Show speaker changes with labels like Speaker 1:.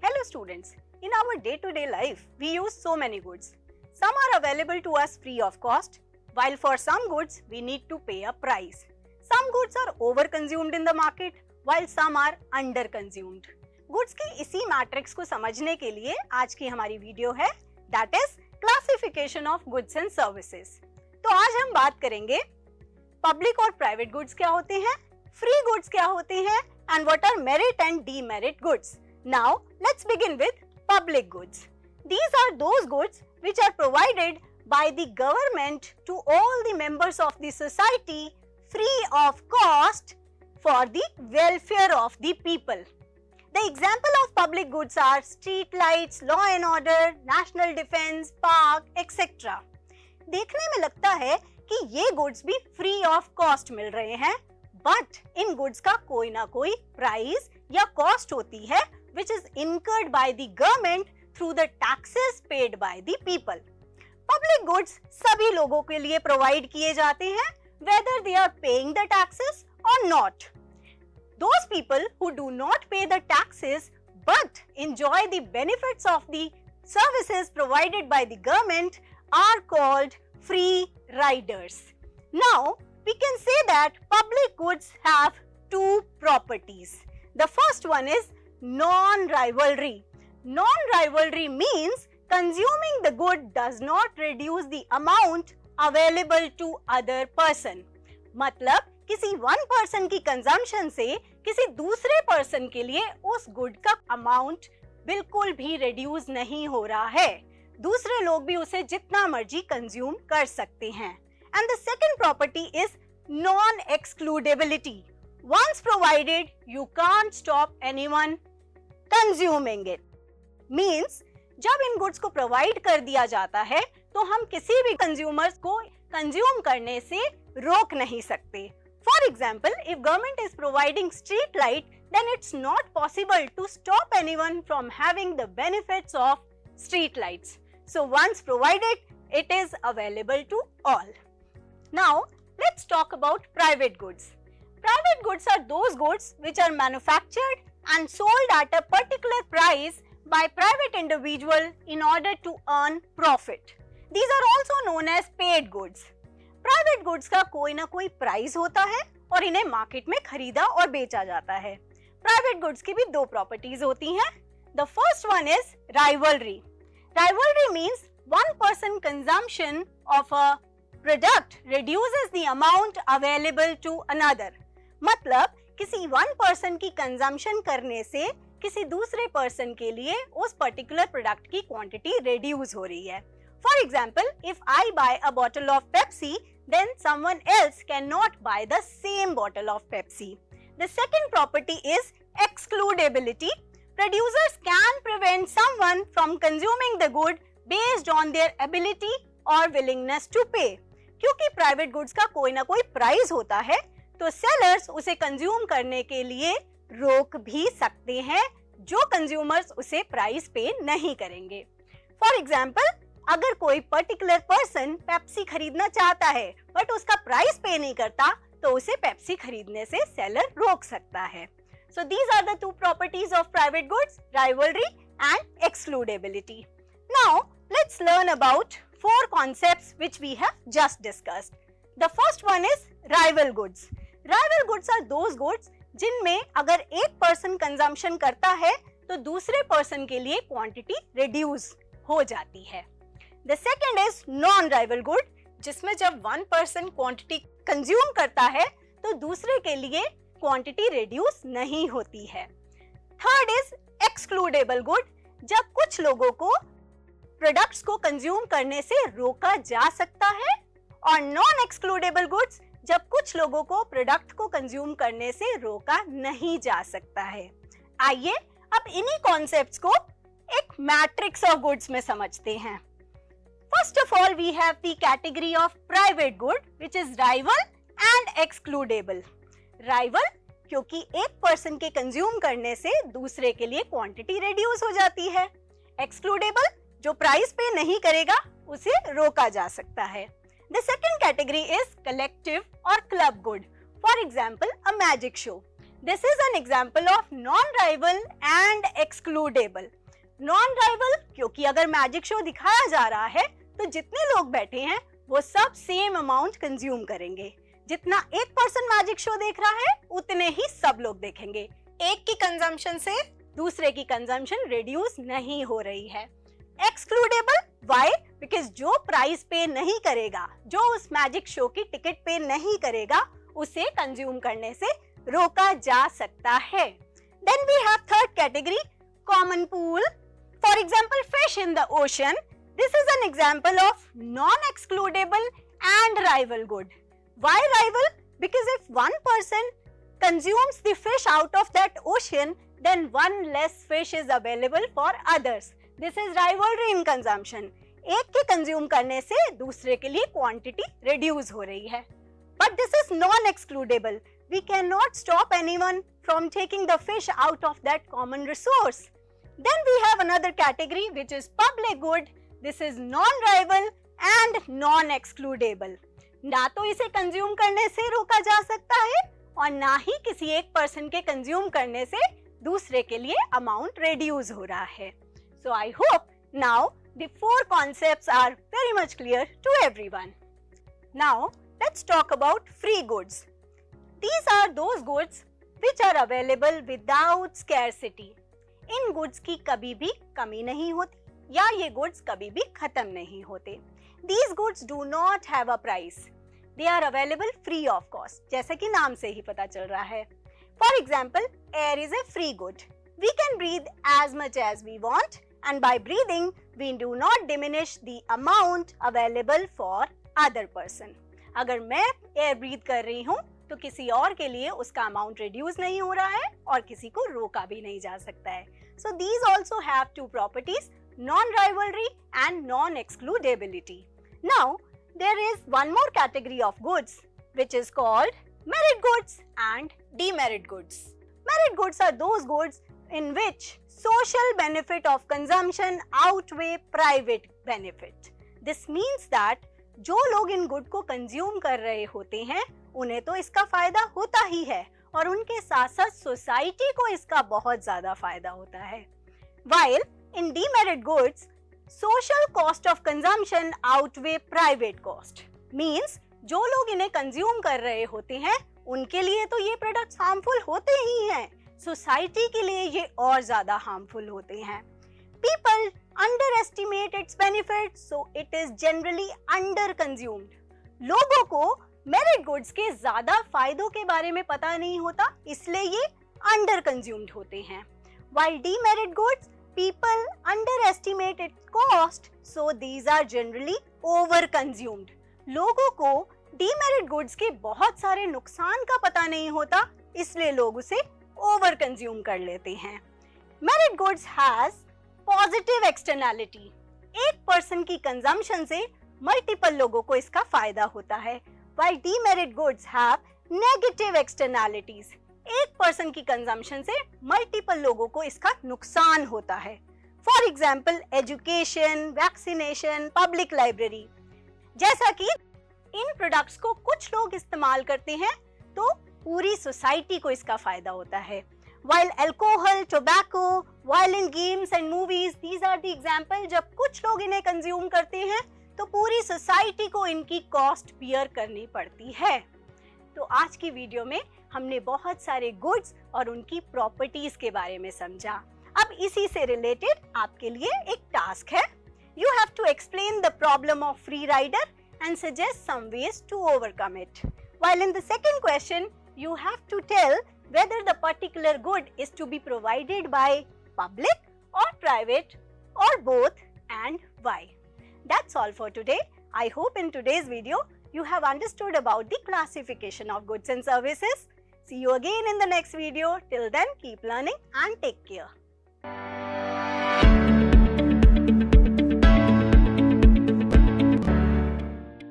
Speaker 1: Hello students, in our day-to-day life, we use so many goods. Some are available to us free of cost, while for some goods, we need to pay a price. Some goods are over-consumed in the market, while some are under-consumed. Goods की इसी matrix को समझने के लिए आज की हमारी video है, that is classification of goods and services. तो आज हम बात करेंगे पब्लिक और प्राइवेट गुड्स क्या होते हैं, फ्री गुड्स क्या होते हैं, and what are merit and demerit goods. Now, let's begin with public goods. These are those goods which are provided by the government to all the members of the society free of cost for the welfare of the people. The example of public goods are street lights, law and order, national defense, park, etc. देखने में लगता है कि ये goods भी free of cost मिल रहे हैं, but in goods का कोई ना कोई प्राइस या कॉस्ट होती है which is incurred by the government through the taxes paid by the people. Public goods सभी लोगों के लिए प्रोवाइड किए जाते हैं, whether they are paying the taxes or not. Those people who do not pay the taxes but enjoy the benefits of the services provided by the government are called free riders. Now, we can say that public goods have two properties. The first one is non-rivalry. Non-rivalry means consuming the good does not reduce the amount available to other person. मतलब किसी one person की consumption से किसी दूसरे person के लिए उस good का amount बिल्कुल भी reduce नहीं हो रहा है. दूसरे लोग भी उसे जितना मर्जी consume कर सकते हैं. And the second property is non-excludability. Once provided, you can't stop anyone consuming it. Means जब इन गुड्स को प्रोवाइड कर दिया जाता है तो हम किसी भी कंज्यूमर्स को कंज्यूम करने से रोक नहीं सकते. For example, if government is providing street light, then it's not possible to stop anyone from having the benefits of street lights. So once provided, it is available to all. Now, let's talk about private goods. Private goods are those goods which are manufactured and sold at a particular price by private individual in order to earn profit. These are also known as paid goods. Private goods का कोई ना कोई price होता है और इन्हें market में खरीदा और बेचा जाता है. Private goods की भी दो प्रॉपर्टीज होती हैं. The first one is rivalry. Rivalry means one person consumption of a product reduces the amount available to another. मतलब किसी वन पर्सन की कंजम्पशन करने से किसी दूसरे पर्सन के लिए उस पर्टिकुलर प्रोडक्ट की क्वांटिटी रिड्यूस हो रही है. For example, if I buy a bottle of Pepsi, then someone else can not buy the same bottle of Pepsi. The second property is excludability. Producers can prevent someone from consuming the good based on their ability और willingness to pay. क्योंकि private goods का कोई ना कोई price होता है, तो sellers उसे कंज्यूम करने के लिए रोक भी सकते हैं जो कंज्यूमर्स उसे प्राइस पे नहीं करेंगे. फॉर एग्जाम्पल, अगर कोई पर्टिकुलर पर्सन पेप्सी खरीदना चाहता है बट उसका प्राइस पे नहीं करता, तो उसे पेप्सी खरीदने से सेलर रोक सकता है. So these are the two properties of private goods, rivalry and excludability. Now let's learn about four concepts which we have just discussed. The first one is rival goods. Rival goods are those goods जिनमें अगर एक person consumption करता है तो दूसरे person के लिए quantity reduce हो जाती है. The second is non-rival good, जिसमें जब वन पर्सन क्वांटिटी कंज्यूम करता है तो दूसरे के लिए क्वांटिटी रिड्यूस नहीं होती है. थर्ड इज एक्सक्लूडेबल गुड, जब कुछ लोगों को प्रोडक्ट्स को कंज्यूम करने से रोका जा सकता है. और नॉन एक्सक्लूडेबल गुड्स, जब कुछ लोगों को प्रोडक्ट को कंज्यूम करने से रोका नहीं जा सकता है. आइए अब इन्हीं कॉन्सेप्ट्स को एक मैट्रिक्स ऑफ गुड्स में समझते हैं. First of all we have the category of private good which is rival and excludable. Rival क्योंकि एक पर्सन के कंज्यूम करने से दूसरे के लिए क्वांटिटी रिड्यूस हो जाती है. एक्सक्लूडेबल जो प्राइस पे नहीं करेगा उसे रोका जा सकता है। The second category is collective or club good. For example, a magic show. This is an example of non-rival and excludable. Non-rival क्योंकि अगर मैजिक शो दिखाया जा रहा है तो जितने लोग बैठे हैं वो सब सेम अमाउंट कंज्यूम करेंगे। जितना एक पर्सन मैजिक शो देख रहा है उतने ही सब लोग देखेंगे। एक की कंजम्पशन से दूसरे की कंजम्पशन रिड्यूस नहीं हो रही है। Excludable, why? बिकॉज जो प्राइस पे नहीं करेगा, जो उस मैजिक शो की टिकट पे नहीं करेगा, उसे कंज्यूम करने से रोका जा सकता है। Then we have third category, common pool. For example, fish in the ocean. This is an example of non excludable and rival good. Why rival? Because if one person consumes the fish out of that ocean, then one less fish is available for others. This is rivalry in consumption. एक के consume करने से दूसरे के लिए quantity reduce हो रही है। But this is non-excludable. We cannot stop anyone from taking the fish out of that common resource. Then we have another category which is public good. This is non-rival and non-excludable. ना तो इसे consume करने से रोका जा सकता है और ना ही किसी एक पर्सन के कंज्यूम करने से दूसरे के लिए अमाउंट रिड्यूस हो रहा है। So I hope now the four concepts are very much clear to everyone. Now let's talk about free goods. These are those goods which are available without scarcity. In goods की कभी भी कमी नहीं होती या ये goods कभी भी खत्म नहीं होते। These goods do not have a price. They are available free of cost. जैसे कि नाम से ही पता चल रहा है। For example, air is a free good. We can breathe as much as we want, and by breathing, we do not diminish the amount available for other person. अगर मैं air breathe कर रही हूँ तो किसी और के लिए उसका अमाउंट रिड्यूस नहीं हो रहा है और किसी को रोका भी नहीं जा सकता है। So these also have two properties, non-rivalry and non-excludability. Now, there is one more category of goods which is called merit goods and demerit goods. Merit goods are those goods in which social benefit of consumption outweigh private benefit. This means that जो लोग in good को consume कर रहे होते हैं उन्हें तो इसका फायदा होता ही है और उनके साथ साथ सोसाइटी को इसका बहुत ज्यादा फायदा होता है। While in demerit goods, social cost of consumption outweigh private cost. Means जो लोग इन्हें कंज्यूम कर रहे होते हैं उनके लिए तो ये प्रोडक्ट्स हार्मफुल होते ही हैं, सोसाइटी के लिए ये और ज्यादा हार्मफुल होते हैं। People underestimate its benefits, so it is generally under-consumed. लोगों को मेरिट गुड्स के ज्यादा फायदों के बारे में पता नहीं होता, इसलिए ये under-consumed होते हैं। While demerit goods, people underestimate its cost, so these are generally over-consumed. लोगों को demerit goods के बहुत सारे नुकसान का पता नहीं होता, इसलिए लोग उसे over-consume कर लेते हैं। Merit goods has positive externality. एक पर्सन की कंजम्पशन से मल्टीपल लोगों को इसका फायदा होता है, while demerit goods have negative externalities. एक पर्सन की कंजम्पशन से मल्टीपल लोगों को इसका नुकसान होता है। For example, education, vaccination, public library. जैसा कि इन प्रोडक्ट्स को कुछ लोग इस्तेमाल करते हैं तो पूरी सोसाइटी को इसका फायदा होता है। While alcohol, tobacco, violent games and movies, these are the example जब कुछ लोग इन्हें कंज्यूम करते हैं तो पूरी सोसाइटी को इनकी कॉस्ट बियर करनी पड़ती है। तो आज की वीडियो में हमने बहुत सारे गुड्स और उनकी प्रॉपर्टीज के बारे में समझा। अब इसी से रिलेटेड आपके लिए एक टास्क है। You have to explain the problem of free rider and suggest some ways to overcome it. While in the second question, you have to tell whether the particular good is to be provided by public or private or both and why. That's all for today. I hope in today's video you have understood about the classification of goods and services. See you again in the next video. Till then, keep learning and take care.